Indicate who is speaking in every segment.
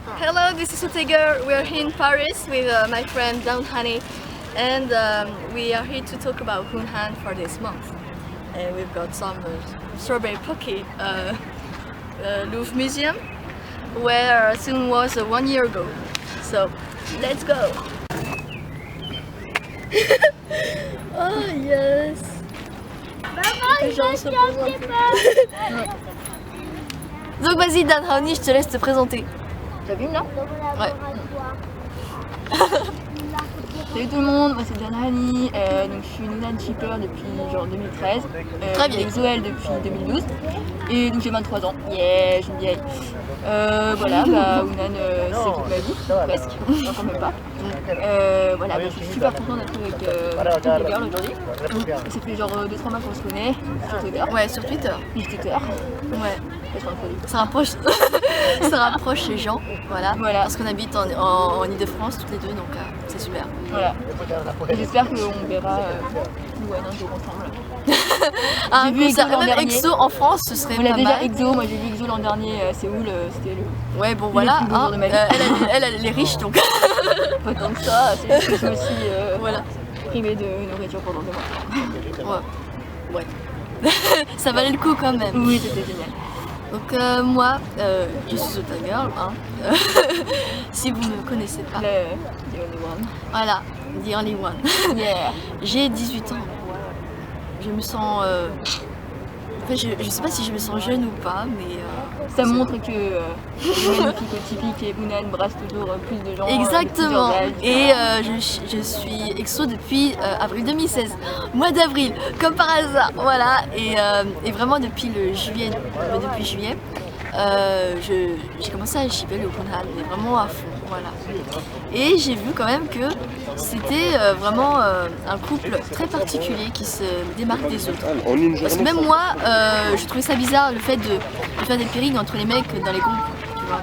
Speaker 1: Hello, this is Utiger. We are here in Paris with my friend Down Honey, and we are here to talk about Hunhan for this month. And we've got some strawberry pocky Louvre Museum, where Sun was 1 year ago. So let's go. Oh yes. Donc vas-y Dan Honey, je te laisse te présenter.
Speaker 2: T'as vu là?
Speaker 1: Ouais.
Speaker 2: Salut tout le monde, moi c'est Dan Honey, donc je suis Hunhan shipper depuis genre 2013.
Speaker 1: Très bien.
Speaker 2: Avec Zoël depuis 2012. Et donc j'ai 23 ans. Yeah, je suis une vieille. Voilà, bah Hunhan c'est toute ma vie, presque, encore même pas. Voilà, bah, je suis super contente d'être avec les girls aujourd'hui. Ça fait genre 2-3 mois qu'on se connaît sur Twitter.
Speaker 1: Ouais, sur Twitter.
Speaker 2: Vive Twitter.
Speaker 1: Ouais.
Speaker 2: Parce qu'on a produit.
Speaker 1: Ça rapproche, ça rapproche les gens, voilà.
Speaker 2: Voilà.
Speaker 1: Parce qu'on habite en Ile-de-France toutes les deux, donc c'est super.
Speaker 2: Voilà. Et j'espère qu'on verra Louane un jour ensemble.
Speaker 1: Un
Speaker 2: J'ai vu
Speaker 1: concert,
Speaker 2: Exo l'an
Speaker 1: même
Speaker 2: dernier.
Speaker 1: Exo en France, ce serait
Speaker 2: On l'a
Speaker 1: pas
Speaker 2: déjà
Speaker 1: mal.
Speaker 2: Exo, moi j'ai vu Exo l'an dernier à Séoul, c'était le
Speaker 1: Ouais, bon voilà,
Speaker 2: plus beau jour de ma vie.
Speaker 1: elle est riche, donc
Speaker 2: pas tant que ça, c'est juste que je me suis
Speaker 1: voilà.
Speaker 2: privée de nourriture pendant 2 mois.
Speaker 1: Ouais. Ouais. Ça valait le coup quand même.
Speaker 2: Oui, c'était génial.
Speaker 1: Donc moi, je suis Ota Girl, hein. Si vous ne me connaissez pas.
Speaker 2: The only one.
Speaker 1: Voilà, the only one.
Speaker 2: Yeah.
Speaker 1: J'ai 18 ans. Je me sens... En fait, je sais pas si je me sens jeune ou pas, mais...
Speaker 2: Ça montre que le magnifique typique et Hunhan brasse toujours plus de gens.
Speaker 1: Exactement.
Speaker 2: De plusieurs
Speaker 1: Et
Speaker 2: âges.
Speaker 1: je suis exo depuis avril 2016. Mois d'avril, comme par hasard. Voilà. Et vraiment depuis juillet, j'ai commencé à shipper le Hunhan, mais vraiment à fond. Voilà. Et j'ai vu quand même que c'était vraiment un couple très particulier qui se démarque des autres. Parce que même moi, je trouvais ça bizarre le fait de faire des pairings entre les mecs dans les groupes, tu vois.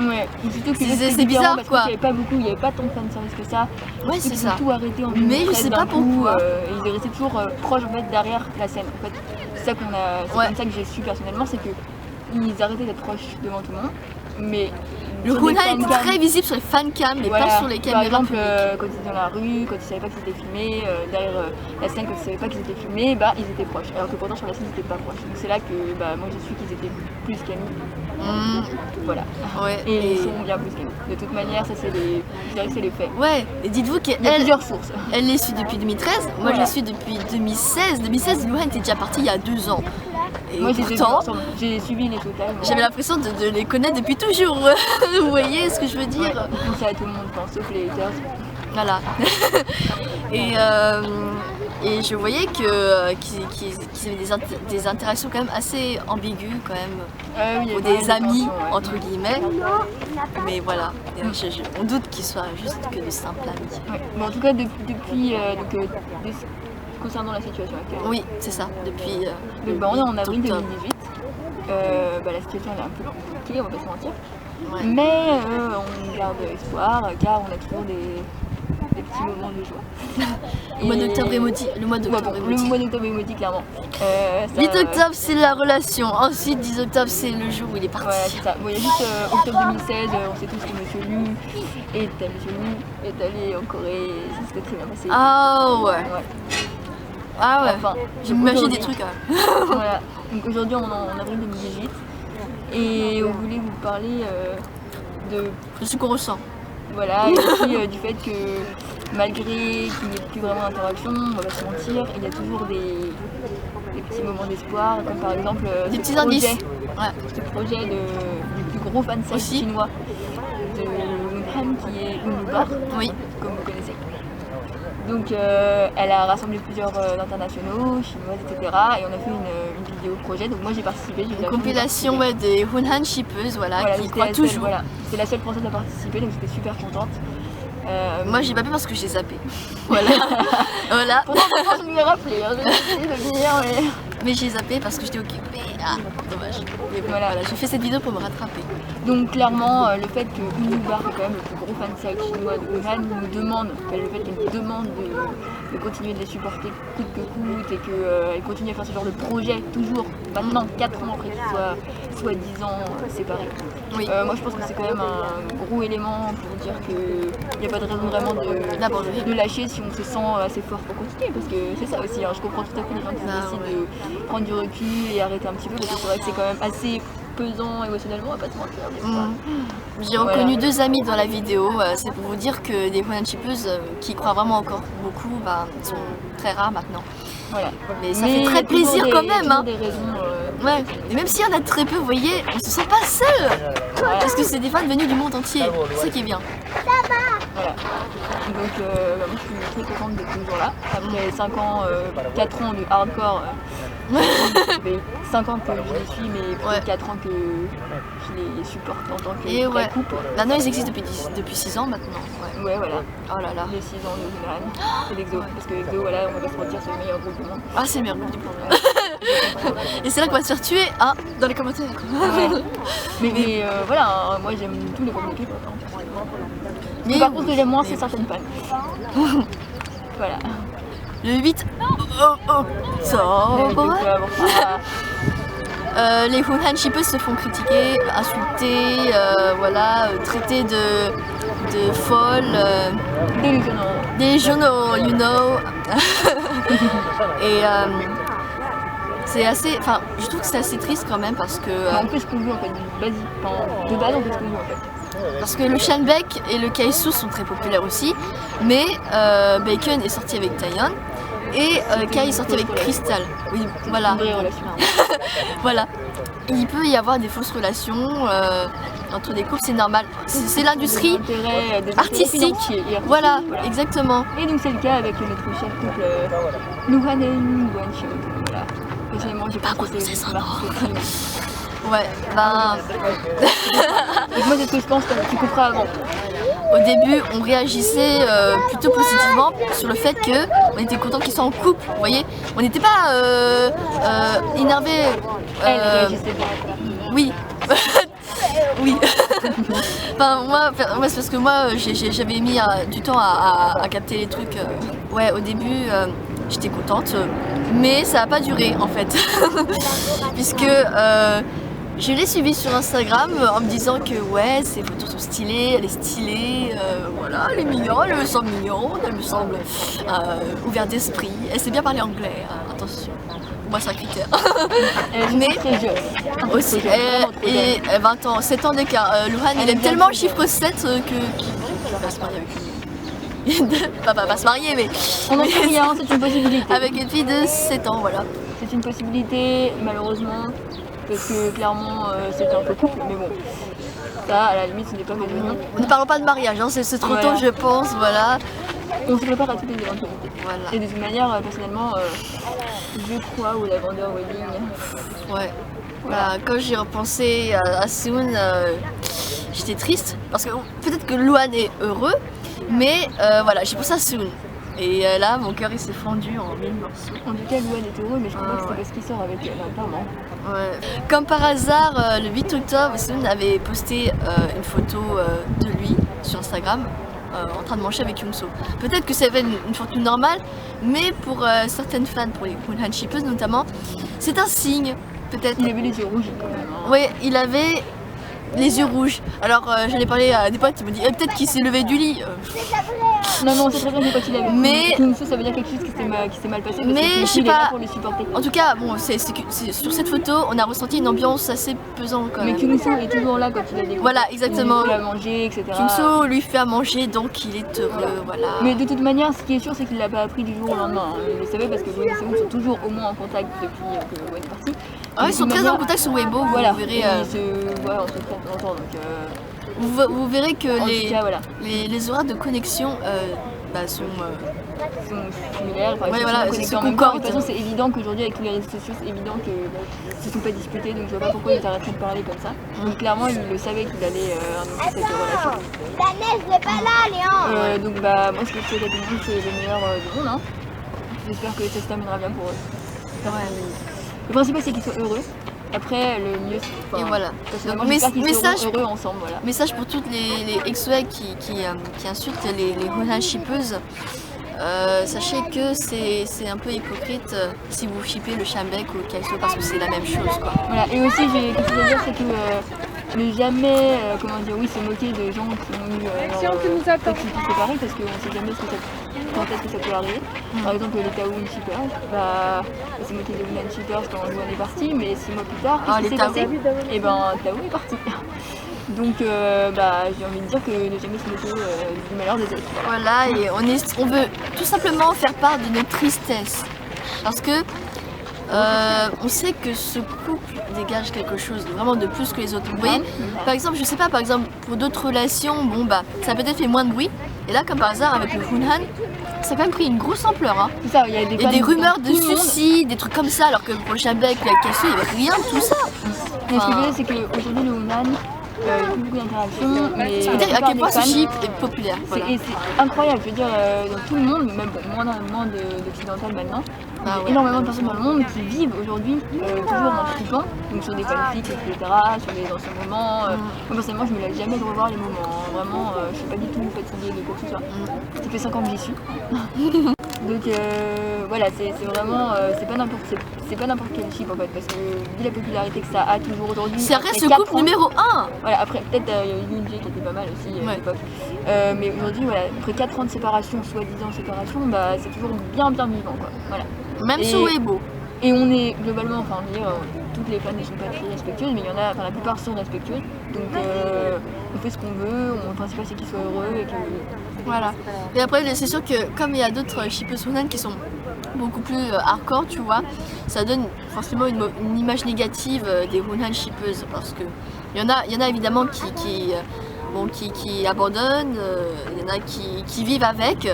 Speaker 2: Ouais, surtout que
Speaker 1: C'est
Speaker 2: c'était
Speaker 1: bizarre,
Speaker 2: parce
Speaker 1: quoi.
Speaker 2: qu'il n'y avait pas beaucoup, il n'y avait pas tant de fanservice que ça.
Speaker 1: Ouais, c'est ça.
Speaker 2: Ils ont tout arrêté en
Speaker 1: Mais je
Speaker 2: 2013
Speaker 1: sais pas
Speaker 2: d'un coup,
Speaker 1: pourquoi.
Speaker 2: ils restaient toujours proches en fait derrière la scène. En fait, c'est ça qu'on a, c'est
Speaker 1: Ouais.
Speaker 2: comme ça que j'ai su personnellement, c'est que ils arrêtaient d'être proches devant tout le monde, mais
Speaker 1: Le
Speaker 2: sur les
Speaker 1: Hunhan était
Speaker 2: fancams,
Speaker 1: très visible sur les fancams, mais
Speaker 2: voilà,
Speaker 1: pas sur les
Speaker 2: par
Speaker 1: caméras
Speaker 2: exemple,
Speaker 1: publiques.
Speaker 2: quand ils étaient dans la rue, quand ils savaient pas qu'ils étaient filmés, derrière la scène, quand ils savaient pas qu'ils étaient filmés, bah ils étaient proches. Alors que pourtant sur la scène ils étaient pas proches. Donc c'est là que bah, moi j'ai su qu'ils étaient plus qu'amis.
Speaker 1: Mmh.
Speaker 2: Voilà.
Speaker 1: Ouais.
Speaker 2: Et ils sont bien plus qu'amis. De toute manière, ça c'est les, je dirais que c'est les faits.
Speaker 1: Ouais, et dites-vous
Speaker 2: Il y a
Speaker 1: qu'elle
Speaker 2: plusieurs sources.
Speaker 1: elle les suit depuis 2013, moi je
Speaker 2: Voilà.
Speaker 1: les suis depuis 2016. 2016, Luhan était déjà parti il y a 2 ans. Et
Speaker 2: Moi j'ai
Speaker 1: pourtant,
Speaker 2: j'ai suivi les totales.
Speaker 1: j'avais l'impression de les connaître depuis toujours. Vous voyez ce que je veux dire?
Speaker 2: Comme ça tout le monde pense, sauf les haters.
Speaker 1: Voilà. Et je voyais qu'ils avaient des interactions quand même assez ambiguës quand même.
Speaker 2: Oui, il y a
Speaker 1: Ou
Speaker 2: pas mal
Speaker 1: des
Speaker 2: de
Speaker 1: amis
Speaker 2: tensions, ouais.
Speaker 1: entre guillemets. Mais voilà, et on doute qu'ils soient juste que de simples amis.
Speaker 2: Ouais. Mais en tout cas depuis concernant la situation actuelle.
Speaker 1: Oui, c'est ça, depuis...
Speaker 2: Donc, bah, on est en avril
Speaker 1: octobre.
Speaker 2: 2018. Bah, la situation elle est un peu compliquée, on va pas se mentir.
Speaker 1: Ouais.
Speaker 2: Mais on garde espoir car on a toujours des petits moments de joie.
Speaker 1: Le mois d'octobre émotique. Le mois
Speaker 2: Ouais,
Speaker 1: d'octobre
Speaker 2: bon, le
Speaker 1: émotique.
Speaker 2: mois d'octobre émotique clairement. Ça-
Speaker 1: 8 octobre c'est la relation, ensuite 10 octobre c'est le jour où il est parti.
Speaker 2: Voilà, c'est ça. Bon, il y a juste octobre 2016, on sait tous que Monsieur Lu est allé en Corée et ça s'était très bien passé.
Speaker 1: Ah ouais.
Speaker 2: Ouais.
Speaker 1: Ah ouais.
Speaker 2: Enfin,
Speaker 1: J'imagine des
Speaker 2: aujourd'hui-
Speaker 1: trucs. Hein.
Speaker 2: Voilà. Donc aujourd'hui on est en avril 2018 et on voulait vous parler de
Speaker 1: De ce qu'on ressent.
Speaker 2: voilà et aussi du fait que malgré qu'il n'y ait plus vraiment d'interaction, on va pas se mentir, il y a toujours des petits moments d'espoir, comme par exemple
Speaker 1: Des
Speaker 2: ce
Speaker 1: petits
Speaker 2: projet-
Speaker 1: indices. Ouais.
Speaker 2: ce projet du plus gros fan site
Speaker 1: Aussi.
Speaker 2: chinois de Hunhan qui est Unubar,
Speaker 1: Oui.
Speaker 2: comme vous connaissez. Donc elle a rassemblé plusieurs internationaux, chinoises, etc. Et on a fait une vidéo projet, donc moi j'ai participé. J'ai
Speaker 1: Une
Speaker 2: déjà
Speaker 1: compilation
Speaker 2: participé.
Speaker 1: ouais, des Hunhan shippers, voilà,
Speaker 2: Voilà,
Speaker 1: qui
Speaker 2: j'étais
Speaker 1: croient
Speaker 2: la seule,
Speaker 1: toujours.
Speaker 2: voilà. C'était la seule française à participer, donc j'étais super contente.
Speaker 1: Moi j'ai pas pu parce que j'ai zappé. Voilà. Voilà.
Speaker 2: Pourtant, je lui ai rappelé, hein, je vais essayer de venir, mais...
Speaker 1: Mais j'ai zappé parce que j'étais occupée. Ah, dommage. Mais bon,
Speaker 2: Voilà.
Speaker 1: voilà, j'ai fait cette vidéo pour me rattraper.
Speaker 2: Donc clairement, le fait que Unubar, qui est quand même le plus gros fan site chinois de Wuhan, nous demande, le fait qu'elle nous demande de continuer de les supporter coûte que coûte et qu'elle continue à faire ce genre de projet, toujours, maintenant, 4 ans après qu'ils soient soi-disant séparés.
Speaker 1: Oui.
Speaker 2: Moi je pense que c'est quand même un gros élément pour dire qu'il n'y a pas de raison vraiment de lâcher si on se sent assez fort pour continuer, parce que c'est ça aussi, hein, je comprends tout à fait les gens qui décident de prendre du recul et arrêter un petit peu, parce que c'est vrai que c'est quand même assez pesant émotionnellement, on va pas se mentir.
Speaker 1: J'ai reconnu 2 amis dans la vidéo, c'est pour vous dire que des Wuhan Chippers qui croient vraiment encore beaucoup sont très rares maintenant.
Speaker 2: Voilà.
Speaker 1: Mais ça fait très plaisir quand même. Hein.
Speaker 2: Des raisons,
Speaker 1: ouais. Et même s'il y en a très peu, vous voyez, on se sent pas seul. Parce que c'est des fans venus du monde entier, c'est ça qui est bien.
Speaker 2: Voilà. Donc moi je suis très contente d'être toujours là. Après 5 ans, 4 ans de hardcore, 5 ans que je les suis, mais plus de 4 ans que je les supporte en tant que vraie couple.
Speaker 1: Maintenant ils existent depuis 6 ans maintenant.
Speaker 2: Ouais, voilà.
Speaker 1: Oh là là.
Speaker 2: Les 6 ans de Wuhan et l'Exo. Parce que l'Exo, voilà, on va se mentir, c'est le meilleur groupe du monde.
Speaker 1: Ah, c'est le meilleur groupe du monde. Et c'est là qu'on va se faire tuer, hein, dans les commentaires.
Speaker 2: Ouais. Mais voilà, hein, moi j'aime tous les groupes de K-pop. Hein. Mais par contre, ce que j'aime moins, c'est certaines fans. Voilà.
Speaker 1: Le 8 octobre, les Wuhan Chippers se font critiquer, insulter, voilà, traités de folles, délusionnaux, you know. Et c'est assez, enfin, je trouve que c'est assez triste quand même parce que.
Speaker 2: On fait ce qu'on veut en fait, de base on fait ce qu'on veut en fait.
Speaker 1: Parce que le Shanbaek et le Kaisu sont très populaires aussi, mais Bacon est sorti avec Taeyeon et Kai est sorti avec Crystal. Oui, voilà. Voilà. Il peut y avoir des fausses relations entre des couples, c'est normal. C'est l'industrie artistique. Voilà, exactement.
Speaker 2: Et donc c'est le cas avec notre cher couple Luhan et Wuhan Chippers. Voilà. Personnellement, j'ai pas
Speaker 1: compris ça. Ouais, ben.
Speaker 2: Donc moi c'est ce que je pense, tu comprends avant.
Speaker 1: Au début, on réagissait plutôt positivement sur le fait qu'on était content qu'ils soient en couple, vous voyez. On n'était pas énervés.
Speaker 2: Elle réagissait bien.
Speaker 1: Oui. Oui. Enfin, moi, c'est parce que moi, j'avais mis du temps à capter les trucs. Ouais, au début, j'étais contente, mais ça n'a pas duré en fait. Puisque je l'ai suivi sur Instagram en me disant que ouais, ses photos sont stylées, elle est stylée, voilà, elle est mignonne, elle me semble mignonne, elle me semble ouverte d'esprit, elle sait bien parler anglais, attention, moi c'est un critère. Mais
Speaker 2: très jeune.
Speaker 1: Aussi, et 20 ans, 7 ans d'écart. Luhan, il aime tellement le chiffre 7 qu'il va se marier avec lui. Pas se marier, mais.
Speaker 2: On n'en sait rien, c'est une possibilité.
Speaker 1: Avec une fille de 7 ans, voilà.
Speaker 2: C'est une possibilité, malheureusement. Parce que clairement c'est un peu couple, mais bon, ça à la limite ce n'est pas mes unions.
Speaker 1: Ne parlons pas de mariage, hein, c'est trop tôt je pense, voilà.
Speaker 2: On se prépare à toutes les éventualités.
Speaker 1: Voilà.
Speaker 2: Et de toute manière, personnellement, je crois au Lavender Wedding.
Speaker 1: Ouais. Voilà. Quand j'ai repensé à Soon, j'étais triste, parce que peut-être que Luhan est heureux, mais voilà, j'ai pensé à Soon. Et là, mon cœur il s'est fendu en 1000 morceaux.
Speaker 2: En tout cas, Luhan est heureux, mais je crois que c'est parce qu'il sort avec elle, apparemment.
Speaker 1: Ouais. Comme par hasard, le 8 octobre, Soon avait posté une photo de lui sur Instagram en train de manger avec Youngso. Peut-être que c'était une photo normale, mais pour certaines fans, pour les Wuhan Chippers notamment, c'est un signe, peut-être.
Speaker 2: Il avait les yeux rouges quand même. Hein.
Speaker 1: Oui, il avait les yeux rouges. Alors j'en ai parlé à des potes, ils me disent peut-être qu'il s'est levé du lit.
Speaker 2: Non, c'est très bien quand il avait.
Speaker 1: Mais
Speaker 2: ça veut dire quelque chose qui s'est mal passé. Parce
Speaker 1: mais
Speaker 2: que
Speaker 1: je sais pas.
Speaker 2: Pour les supporter.
Speaker 1: En tout cas, bon, c'est sur cette photo, on a ressenti une ambiance assez pesante quand même.
Speaker 2: Mais Kyungso est toujours là quand il a des.
Speaker 1: Voilà, exactement.
Speaker 2: Il fait à manger, etc.
Speaker 1: Kyungso lui fait à manger, donc il est heureux, voilà.
Speaker 2: Mais de toute manière, ce qui est sûr, c'est qu'il l'a pas appris du jour au lendemain. Il le savait parce que Wayne et Seung sont toujours au moins en contact depuis que Wayne est parti.
Speaker 1: Ah, ils sont très en contact sur Weibo,
Speaker 2: voilà.
Speaker 1: Vous verrez.
Speaker 2: Ils se voient entre temps en temps, donc.
Speaker 1: Vous verrez que les horaires de connexion sont
Speaker 2: similaires, enfin,
Speaker 1: ouais,
Speaker 2: ils
Speaker 1: voilà,
Speaker 2: sont connectés en même temps. De toute façon, c'est évident qu'aujourd'hui, avec tous les réseaux sociaux, c'est évident qu'ils ne se sont pas disputés, donc je vois pas pourquoi ils arrêteraient de parler comme ça. Donc clairement, il le savait qu'il allait annoncer cette relation.
Speaker 3: La neige n'est pas là, Léon.
Speaker 2: Donc bah, moi, ce que je souhaite à tout le monde, c'est le meilleur du monde. Hein. J'espère que ça se terminera bien pour eux.
Speaker 1: Ouais.
Speaker 2: Le principal, c'est qu'ils soient heureux. Après, le mieux, c'est
Speaker 1: Et voilà.
Speaker 2: personnellement,
Speaker 1: Donc,
Speaker 2: j'espère qu'ils
Speaker 1: message
Speaker 2: seront heureux ensemble, voilà.
Speaker 1: Message pour toutes les ex-WEG qui insultent les Hunhan shippeuses. Sachez que c'est un peu hypocrite si vous shippez le Shambeck ou le Kaiso parce que c'est la même chose, quoi.
Speaker 2: Voilà, et aussi j'ai quelque chose à dire, c'est que ne jamais, comment dire, oui, se moquer de gens qui ont eu leur petite vie séparée, parce qu'on sait jamais quand est-ce que ça peut arriver. Par exemple, les Taoun Shippers, bah, on s'est moqué des Hunhan Shippers quand on est parti, mais 6 mois plus tard, qu'est-ce qui s'est passé? Et ben, Taoun est parti. Donc, bah, j'ai envie de dire que ne jamais se moquer du malheur des autres.
Speaker 1: Voilà, et on veut tout simplement faire part de notre tristesse. Parce que on sait que ce couple dégage quelque chose vraiment de plus que les autres. Vous voyez, par exemple, je sais pas, par exemple, pour d'autres relations, bon bah, ça a peut-être fait moins de bruit. Et là, comme par hasard, avec le Hunhan, ça a quand même pris une grosse ampleur. Hein.
Speaker 2: C'est ça, il y a des
Speaker 1: rumeurs de suicide, des trucs comme ça, alors que pour le Shambeck, la Kaiso, il n'y avait rien de tout ça.
Speaker 2: Mais ce que je veux dire, c'est qu'aujourd'hui, le Hunhan, il y a beaucoup d'interactions, mais
Speaker 1: c'est peut-être à quel point ce ship est populaire. Voilà.
Speaker 2: Et c'est incroyable, je veux dire, dans tout le monde, même moins d'occidental maintenant, il y a énormément de personnes dans le monde qui vivent aujourd'hui toujours en shippant, donc sur des fanfics, etc., sur des anciens moments. Moi personnellement, je me laisse jamais de revoir les moments, hein. Vraiment, je suis pas du tout fatiguée de quoi que ce soit. Ça fait 5 ans que j'y suis. Donc voilà, c'est vraiment, c'est pas n'importe quel ship en fait, parce que vu la popularité que ça a toujours aujourd'hui.
Speaker 1: Ça reste le couple numéro 1.
Speaker 2: Voilà, après peut-être il y a eu Yoonjae qui était pas mal aussi à l'époque. Mais aujourd'hui, voilà, après 4 ans de séparation, soi-disant séparation, bah c'est toujours bien vivant quoi. Voilà.
Speaker 1: Même sur Weibo.
Speaker 2: Et on est globalement, enfin je veux dire, toutes les fans ne sont pas très respectueuses, mais il y en a, enfin la plupart sont respectueuses. Donc on fait ce qu'on veut, le principal c'est qu'ils soient heureux et que.
Speaker 1: Voilà. Et après c'est sûr que comme il y a d'autres shippers Hunhan qui sont beaucoup plus hardcore, tu vois, ça donne forcément une image négative des Hunhan shippeuses parce que il y en a évidemment qui abandonnent, il y en a qui vivent avec,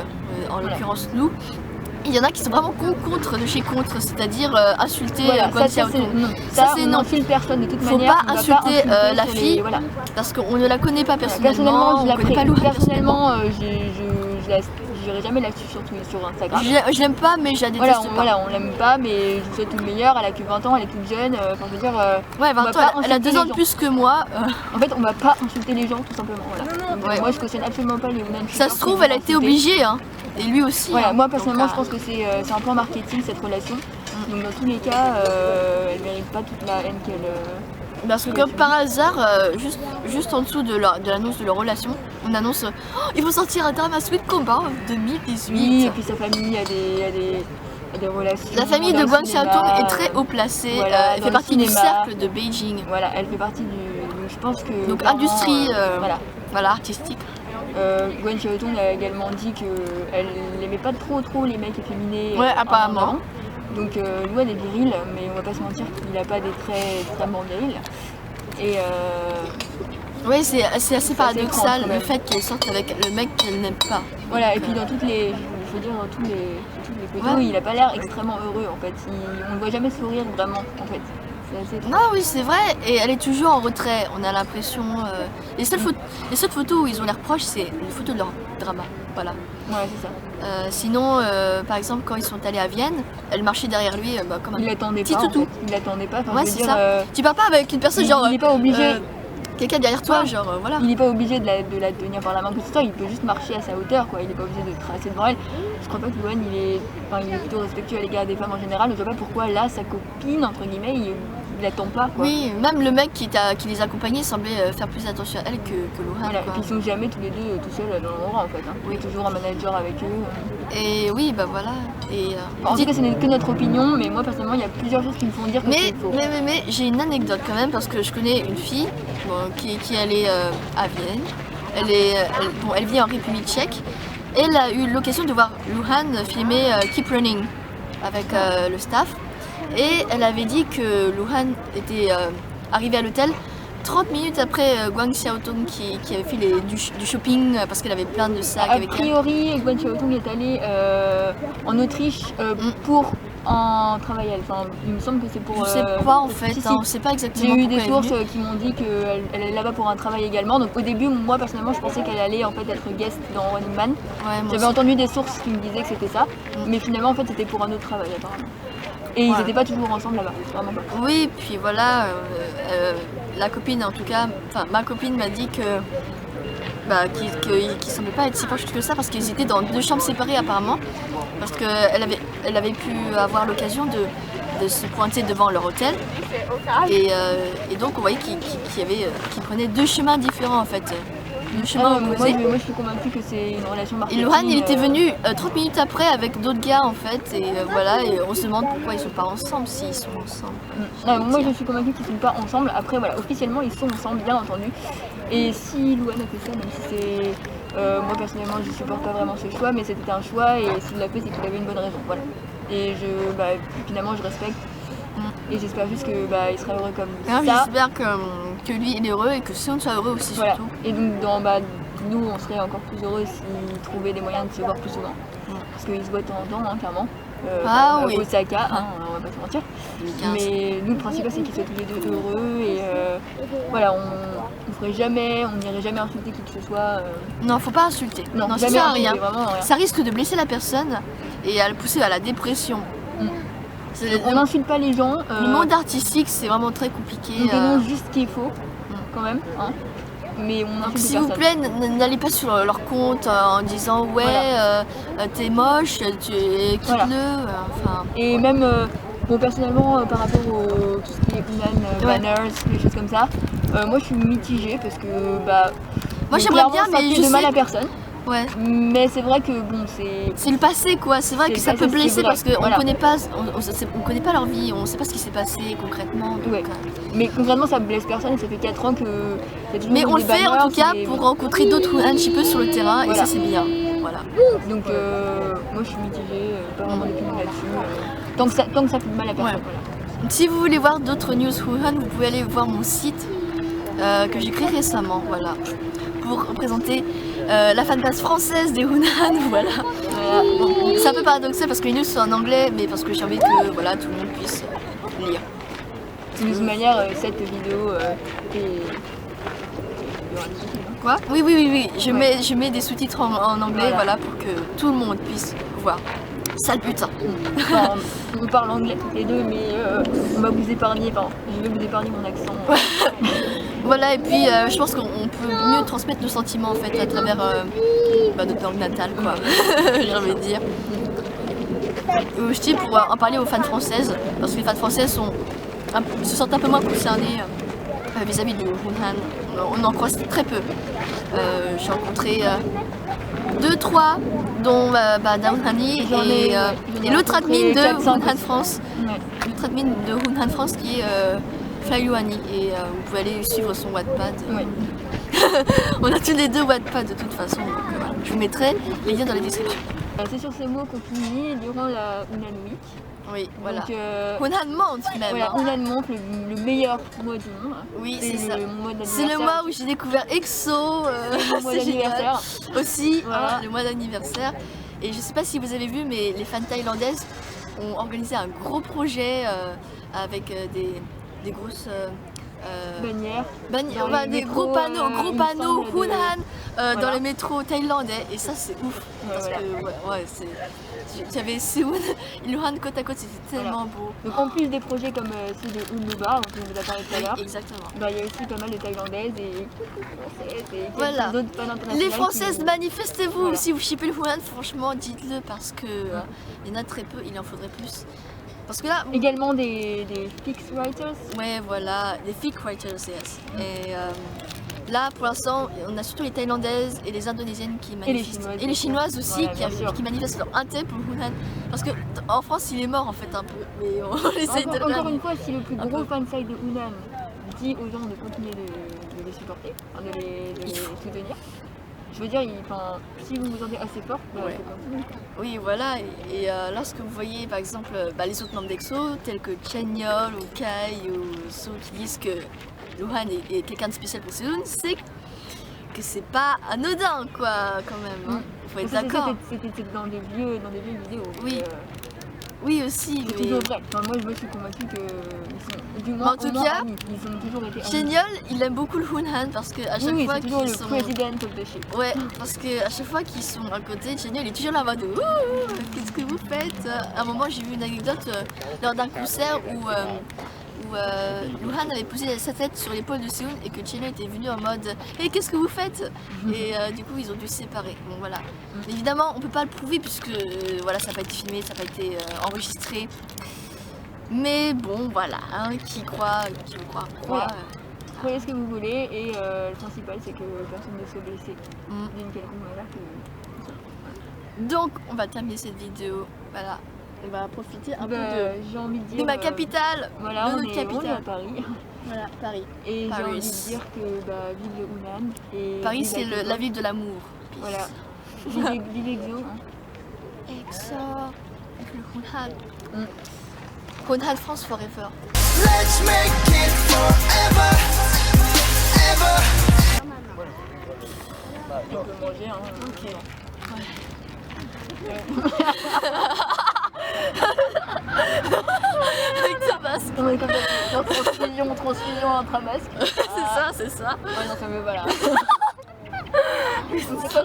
Speaker 1: en l'occurrence nous. Il y en a qui sont vraiment contre de chez contre, c'est-à-dire insulter Kwon Xiaotong.
Speaker 2: Ça c'est non. On n'insulte personne de toute manière.
Speaker 1: Faut pas insulter la fille parce qu'on ne la connaît pas personnellement.
Speaker 2: Personnellement, j'irai jamais là-dessus sur Instagram.
Speaker 1: Je l'aime pas, mais je la déteste pas.
Speaker 2: Voilà, on l'aime pas, mais je lui souhaite tout le meilleur. Elle a que 20 ans, elle est toute jeune. Enfin, je veux dire,
Speaker 1: ouais, 20 ans, elle a 2 ans de plus que moi.
Speaker 2: En fait, on va pas insulter les gens tout simplement. Voilà. Donc, moi, je cautionne absolument pas les Hunhan.
Speaker 1: Ça se trouve, elle a été obligée, hein. Et lui aussi.
Speaker 2: Voilà,
Speaker 1: hein.
Speaker 2: moi personnellement, je pense que c'est un plan marketing cette relation. Donc dans tous les cas, elle mérite pas toute la haine qu'elle.
Speaker 1: Parce que comme par hasard, juste en dessous de l'annonce de leur relation, on annonce il faut sortir un drama Sweet Combat en 2018.
Speaker 2: Oui, et puis sa famille a des relations.
Speaker 1: La famille de Kwon Xiaotong est très haut placée.
Speaker 2: Voilà,
Speaker 1: elle fait partie du cercle de Beijing.
Speaker 2: Voilà, elle fait partie du. Donc je pense que.
Speaker 1: Donc industrie, voilà, artistique.
Speaker 2: Kwon Xiaotong a également dit qu'elle n'aimait pas trop les mecs efféminés.
Speaker 1: Ouais, apparemment.
Speaker 2: Donc lui elle est virile, mais on va pas se mentir qu'il n'a pas des traits extrêmement virils. Et
Speaker 1: oui, c'est assez paradoxal le fait qu'elle sorte avec le mec qu'elle n'aime pas.
Speaker 2: Voilà, et puis dans toutes les, je veux dire dans toutes les photos, il a pas l'air extrêmement heureux en fait. On ne voit jamais sourire vraiment en fait.
Speaker 1: Ah oui, c'est vrai, et elle est toujours en retrait, on a l'impression. Les seules photos où ils ont l'air proches, c'est les photos de leur drama. Voilà.
Speaker 2: Ouais, c'est ça.
Speaker 1: Sinon, par exemple, quand ils sont allés à Vienne, elle marchait derrière lui comme un petit toutou.
Speaker 2: En fait. Il l'attendait pas.
Speaker 1: Ouais, c'est ça. Tu pars pas avec une personne genre.
Speaker 2: Il n'est pas obligé.
Speaker 1: Quelqu'un derrière toi, genre voilà.
Speaker 2: Il n'est pas obligé de la tenir par la main, que ce soit, il peut juste marcher à sa hauteur, quoi. Il n'est pas obligé de tracer devant elle. Je crois pas que Luan, il est plutôt respectueux à l'égard des femmes en général. Je vois pas pourquoi là, sa copine, entre guillemets, il l'attend pas, quoi.
Speaker 1: Oui, même le mec qui les accompagnait semblait faire plus attention à elle que Luan.
Speaker 2: Voilà, et puis ils sont jamais tous les deux tout seuls dans l'endroit en fait. Hein. Oui. Toujours un manager avec eux.
Speaker 1: Et oui, bah voilà. Et,
Speaker 2: en tout cas, ce n'est que notre opinion, mais moi personnellement, il y a plusieurs choses qui me font dire que c'est faux.
Speaker 1: Mais j'ai une anecdote quand même, parce que je connais une fille qui allait à Vienne. Elle vit en République tchèque. Et elle a eu l'occasion de voir Luhan filmer Keep Running avec le staff. Et elle avait dit que Luhan était arrivé à l'hôtel 30 minutes après Kwon Xiaotong qui avait fait du shopping parce qu'elle avait plein de sacs avec elle.
Speaker 2: A priori, Kwon Xiaotong est allé en Autriche pour un travail. Enfin, il me semble que c'est pour.
Speaker 1: Je sais pas en fait, on sait pas exactement.
Speaker 2: J'ai eu des sources qui m'ont dit qu'elle est là-bas pour un travail également. Donc au début, moi personnellement, je pensais qu'elle allait en fait être guest dans Running Man. Ouais, j'avais entendu des sources qui me disaient que c'était ça, mais finalement en fait c'était pour un autre travail apparemment. Et ils
Speaker 1: Ouais.
Speaker 2: n'étaient pas toujours ensemble là-bas, vraiment pas.
Speaker 1: Oui, puis voilà, la copine en tout cas, enfin ma copine m'a dit que qu'ils semblaient pas être si proches que ça parce qu'ils étaient dans 2 chambres séparées apparemment, parce qu'elle avait pu avoir l'occasion de se pointer devant leur hôtel et donc on voyait qu'ils prenaient 2 chemins différents en fait, 2 chemins
Speaker 2: Moi
Speaker 1: opposés.
Speaker 2: je suis convaincue que c'est une relation
Speaker 1: Et
Speaker 2: marketing.
Speaker 1: Luhan il était venu 30 minutes après avec d'autres gars en fait et voilà, et on se demande pourquoi ils sont pas ensemble s'ils sont ensemble.
Speaker 2: Non, moi je suis convaincue qu'ils sont pas ensemble. Après voilà, officiellement ils sont ensemble, bien entendu. Et si Luhan a fait ça, même si c'est... moi personnellement je supporte pas vraiment ce choix, mais c'était un choix et s'il l'a fait c'est qu'il avait une bonne raison. Voilà. Et finalement je respecte. Et j'espère juste que il sera heureux comme ça.
Speaker 1: J'espère que lui il est heureux et que Seon soit heureux aussi
Speaker 2: Voilà.
Speaker 1: surtout.
Speaker 2: Et donc nous on serait encore plus heureux s'ils trouvaient des moyens de se voir plus souvent. Parce qu'ils se voient de temps en temps, hein, clairement.
Speaker 1: Oui.
Speaker 2: Osaka, hein, on va pas se mentir. Mais nous le principal c'est qu'ils soient tous les deux heureux et voilà, on ferait jamais, on n'irait jamais insulter qui que ce soit.
Speaker 1: Non, faut pas insulter. Non, ça
Speaker 2: jamais
Speaker 1: sert à
Speaker 2: insulter,
Speaker 1: rien.
Speaker 2: vraiment rien.
Speaker 1: Ça risque de blesser la personne et à le pousser à la dépression.
Speaker 2: On n'insulte pas les gens.
Speaker 1: Le monde artistique c'est vraiment très compliqué.
Speaker 2: On dénonce juste ce qui est faux, quand même. Hein. Mais on
Speaker 1: Donc
Speaker 2: insulte
Speaker 1: s'il vous
Speaker 2: personne.
Speaker 1: plaît, n'allez pas sur leur compte en disant ouais, t'es moche, quitte-le.
Speaker 2: Voilà.
Speaker 1: Enfin,
Speaker 2: Et même, personnellement, par rapport au tout ce qui est Hunan, banners, des choses comme ça, moi je suis mitigée parce que
Speaker 1: moi j'aimerais bien,
Speaker 2: ça
Speaker 1: mais
Speaker 2: fait
Speaker 1: je
Speaker 2: de mal
Speaker 1: sais.
Speaker 2: à personne.
Speaker 1: Ouais.
Speaker 2: Mais c'est vrai que bon, c'est
Speaker 1: Le passé quoi, c'est vrai
Speaker 2: C'est
Speaker 1: que
Speaker 2: le
Speaker 1: ça
Speaker 2: passé,
Speaker 1: peut
Speaker 2: c'est
Speaker 1: blesser
Speaker 2: vrai.
Speaker 1: parce qu'on
Speaker 2: Voilà.
Speaker 1: connaît pas, on connaît pas leur vie, on sait pas ce qui s'est passé concrètement. Donc,
Speaker 2: Ouais. Mais concrètement ça blesse personne et ça fait 4 ans que y a toujours
Speaker 1: mais
Speaker 2: eu
Speaker 1: on le
Speaker 2: des
Speaker 1: fait en
Speaker 2: banners
Speaker 1: tout cas
Speaker 2: et
Speaker 1: pour
Speaker 2: bon.
Speaker 1: rencontrer d'autres un petit peu sur le terrain et
Speaker 2: Voilà.
Speaker 1: ça c'est bien. Voilà.
Speaker 2: Donc moi je suis mitigée, pas vraiment d'opinion là-dessus. Tant que ça fait de mal à personne.
Speaker 1: Ouais.
Speaker 2: Voilà.
Speaker 1: Si vous voulez voir d'autres news Wuhan, vous pouvez aller voir mon site que j'ai créé récemment, voilà, pour présenter la fanbase française des Hunan, voilà. Bon, c'est un peu paradoxal parce que les news sont en anglais, mais parce que j'ai envie que voilà, tout le monde puisse lire.
Speaker 2: De toute manière, cette vidéo est...
Speaker 1: Quoi? Oui, je mets des sous-titres en anglais, voilà, pour que tout le monde puisse voir. Sale putain.
Speaker 2: Enfin, on parle anglais toutes les deux, mais on va vous épargner, je vais vous épargner mon accent.
Speaker 1: Voilà, et puis je pense qu'on peut mieux transmettre nos sentiments en fait à travers notre langue natale, quoi. J'ai envie de dire. Je dis pour en parler aux fans françaises, parce que les fans françaises se sentent un peu moins concernées vis-à-vis de Hunan. On en croise très peu. J'ai rencontré 2-3, dont Dawn Hani et l'autre admin de Hunan France.
Speaker 2: Ouais.
Speaker 1: L'autre admin de Hunan France qui est Flyuani et vous pouvez aller suivre son Wattpad.
Speaker 2: Ouais.
Speaker 1: On a tous les deux Wattpad de toute façon, donc voilà. Je vous mettrai les liens dans la description.
Speaker 2: C'est sur ces mots qu'on finit durant la Hunan Week.
Speaker 1: Oui, voilà.
Speaker 2: Donc,
Speaker 1: Hunan monte même.
Speaker 2: voilà,
Speaker 1: hein.
Speaker 2: Hunan monte le meilleur mois du monde.
Speaker 1: Oui, c'est ça.
Speaker 2: Mon mois
Speaker 1: C'est le mois où j'ai découvert EXO,
Speaker 2: mon mois
Speaker 1: c'est génial.
Speaker 2: d'anniversaire.
Speaker 1: Aussi,
Speaker 2: Voilà.
Speaker 1: hein, le mois d'anniversaire. Et je sais pas si vous avez vu, mais les fans thaïlandaises ont organisé un gros projet avec des grosses
Speaker 2: Bannière.
Speaker 1: Bannières,
Speaker 2: Dans les
Speaker 1: des
Speaker 2: métros,
Speaker 1: gros panneaux
Speaker 2: il me semble,
Speaker 1: Hunan dans
Speaker 2: Voilà.
Speaker 1: les métros thaïlandais. Et ça, c'est ouf. Parce
Speaker 2: voilà.
Speaker 1: que, j'avais Seoul et Luhan côte à côte, c'était tellement beau.
Speaker 2: Donc en plus des projets comme ceux de Unlubar, dont on vous a parlé tout à l'heure,
Speaker 1: Exactement.
Speaker 2: il y a aussi pas mal de Thaïlandaises et Françaises et
Speaker 1: Voilà.
Speaker 2: d'autres fans internationales.
Speaker 1: Les Françaises,
Speaker 2: qui...
Speaker 1: manifestez-vous
Speaker 2: Voilà.
Speaker 1: si vous shippez le Hunan, franchement, dites-le parce que il y en a très peu, il en faudrait plus. Parce que là,
Speaker 2: Également des fix writers.
Speaker 1: ouais, voilà, les fake writers, yes. Et là, pour l'instant, on a surtout les Thaïlandaises et les Indonésiennes qui manifestent.
Speaker 2: Chinoises
Speaker 1: Et les
Speaker 2: aussi.
Speaker 1: Chinoises aussi
Speaker 2: Voilà, bien sûr.
Speaker 1: qui manifestent leur intérêt pour le Hunan. Parce que en France, il est mort en fait un peu. Mais on essaye de le
Speaker 2: Encore une fois, si le plus
Speaker 1: Un
Speaker 2: gros
Speaker 1: peu.
Speaker 2: fansite de Hunan dit aux gens de continuer de les supporter, enfin, de les soutenir, je veux dire, si vous vous sentez assez fort,
Speaker 1: Ouais.
Speaker 2: faut continuer.
Speaker 1: Oui, voilà. Et lorsque vous voyez par exemple les autres membres d'EXO, tels que Chenyol ou Kai ou So, qui disent que Luhan est quelqu'un de spécial pour Seoul, c'est que c'est pas anodin, quoi, quand même. Hein. Faut être
Speaker 2: Ça,
Speaker 1: d'accord.
Speaker 2: C'était dans des vieilles vidéos.
Speaker 1: Oui. Oui aussi,
Speaker 2: C'est
Speaker 1: mais
Speaker 2: toujours vrai. Enfin, moi, je suis convaincue qu'ils sont, du moins,
Speaker 1: En tout
Speaker 2: au moins
Speaker 1: cas,
Speaker 2: amis. Ils ont toujours été amis.
Speaker 1: Génial, il aime beaucoup le Hunhan parce que à chaque
Speaker 2: Oui,
Speaker 1: fois
Speaker 2: c'est toujours
Speaker 1: qu'ils
Speaker 2: le
Speaker 1: sont...
Speaker 2: président of the ship.
Speaker 1: Ouais, parce que à chaque fois qu'ils sont à côté, Génial il est toujours là en mode ouh, qu'est-ce que vous faites? À un moment, j'ai vu une anecdote lors d'un concert où Luhan avait posé sa tête sur l'épaule de Seun et que Génial était venu en mode hey, qu'est-ce que vous faites? Et du coup, ils ont dû se séparer. Bon, voilà. Mais évidemment, on peut pas le prouver puisque voilà, ça n'a pas été filmé, ça n'a pas été enregistré. Mais bon, voilà, hein, qui croit, qui veut croire, croit.
Speaker 2: Voilà. Croyez ce que vous voulez et le principal c'est que personne ne soit blessé d'une quelconque manière.
Speaker 1: Donc, on va terminer cette vidéo. Voilà, on va profiter un peu
Speaker 2: J'ai envie de dire.
Speaker 1: de ma capitale,
Speaker 2: Voilà,
Speaker 1: de
Speaker 2: on
Speaker 1: notre
Speaker 2: est à
Speaker 1: capitale.
Speaker 2: Paris.
Speaker 1: Voilà, Paris.
Speaker 2: Et j'ai
Speaker 1: Paris.
Speaker 2: envie de dire que vive le Hunan. Et
Speaker 1: Paris,
Speaker 2: vive
Speaker 1: c'est
Speaker 2: Exo.
Speaker 1: la ville de l'amour.
Speaker 2: Voilà. Vive Exo. Hein.
Speaker 1: Exo, le Hunhan. Hunhan France forever.
Speaker 4: Let's make it forever, ever.
Speaker 2: On peut manger. Hein.
Speaker 1: Ok. Avec ta masque.
Speaker 2: On est comme ça. Transfusion intramasque.
Speaker 1: C'est ça, c'est ça.
Speaker 2: Ouais, non, ça me va là. C'est quoi,